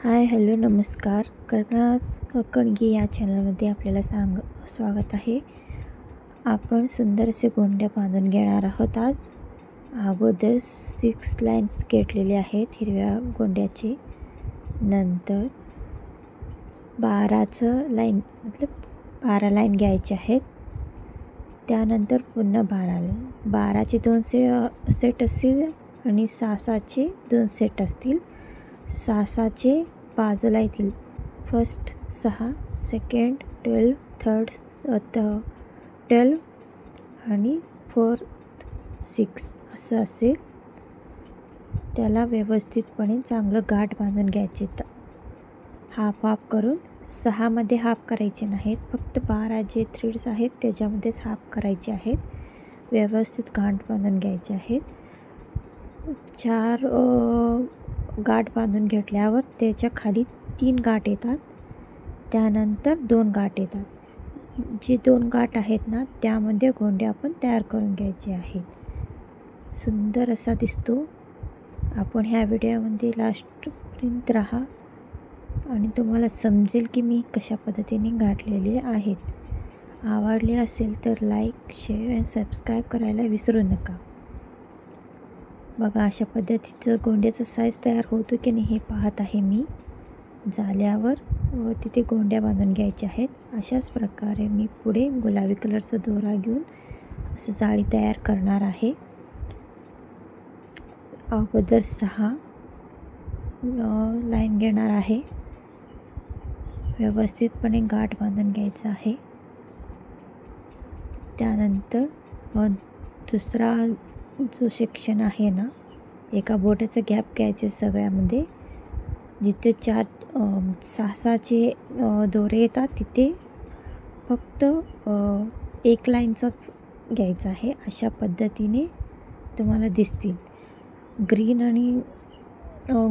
Hi hello नमस्कार. करुणास कणगी या चॅनलमध्ये आपल्याला स्वागत आहे. आपण सुंदर असे गोंड्या बांधून घेणार आहोत. आज अगोदर 6 लाईन्स घेतलेले आहेत हिरव्या गोंड्याचे, नंतर 12 लाईन घ्यायचे आहेत, त्यानंतर पुन्हा 12चे 2 सेट असतील आणि 6चे 2 सेट असतील. 6चे बाजूला येतील फर्स्ट 6, सेकंड 12, थर्ड 12 आणि फोर्थ 6 असं असेल. त्याला व्यवस्थितपणे चांगलं गाठ बांधून घ्यायचे. हाफ करून 6मध्ये हाफ करायचे नाहीत, फक्त 12 जे थ्रेड्स आहेत त्याच्यामध्येच हाफ करायचे आहेत. व्यवस्थित गाठ बांधून घ्यायचे आहेत. 4 गाठ बांधून घेतल्यावर त्याच्या खाली 3 गाठ येतात, त्यानंतर 2 गाठ येतात. जे 2 गाठ आहेत ना, त्यामध्ये गोंडे आपण तयार करून घ्यायचे आहेत. सुंदर असा दिसतो. आपण ह्या व्हिडिओमध्ये लास्टपर्यंत राहा आणि तुम्हाला समजेल की मी कशा पद्धतीने गाठलेले आहेत. आवडले असेल तर लाईक, शेअर आणि सबस्क्राईब करायला विसरू नका. बघा, अशा पद्धतीचं गोंड्याचं साईज तयार होतो की नाही हे पाहत आहे मी. झाल्यावर तिथे गोंड्या बांधून घ्यायच्या आहेत. अशाच प्रकारे मी पुढे गुलाबी कलरचा दोरा घेऊन असं जाळी तयार करणार आहे. अगोदर 6 लाईन घेणार आहे. व्यवस्थितपणे गाठ बांधून घ्यायचं आहे. त्यानंतर दुसरा जो सेक्शन आहे ना, एका बोटाचा गॅप घ्यायचे सगळ्यामध्ये. जिथे 6चे दोरे येतात तिथे फक्त 1 लाईनचाच घ्यायचा आहे. अशा पद्धतीने तुम्हाला दिसतील. ग्रीन आणि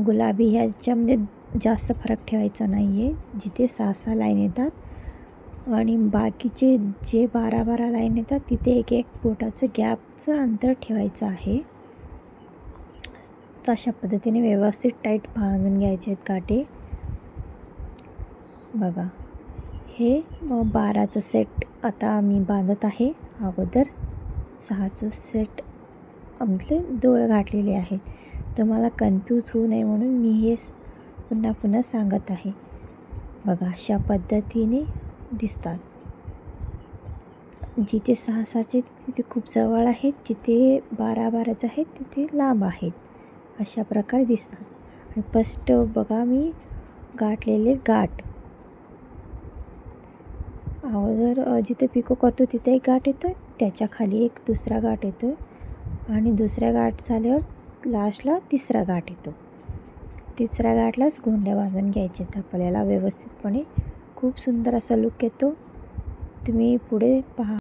गुलाबी ह्याच्यामध्ये जास्त फरक ठेवायचा नाही आहे. जिथे 6 लाईन येतात आणि बाकीचे जे 12 लाईन येतात तिथे एक बोटाचं गॅपचं अंतर ठेवायचं आहे. अशा पद्धतीने व्यवस्थित टाईट बांधून घ्यायचे आहेत गाठी. बघा, हे 12चं सेट आता मी बांधत आहे. अगोदर 6चं सेट आमचे दोरे घातलेले आहेत. तुम्हाला कन्फ्यूज होऊ नये म्हणून मी हे पुन्हा सांगत आहे. बघा, अशा पद्धतीने दिसतात. जिथे 6चे तिथे खूप जवळ आहेत, जिथे 12चे आहेत तिथे लांब आहेत. अशा प्रकारे दिसतात. आणि फर्स्ट बघा, मी गाठलेले गाठ अगोदर जिथे पिको करतो तिथे एक गाठ येतो, त्याच्या खाली एक दुसरा गाठ येतो आणि दुसऱ्या गाठ झाल्यावर लास्टला 3रा गाठ येतो. 3ऱ्या गाठलाच गोंड्या बांधून घ्यायचे आहेत आपल्याला व्यवस्थितपणे. खूप सुंदर असा लुक येतो. तुम्ही पुढे पहा.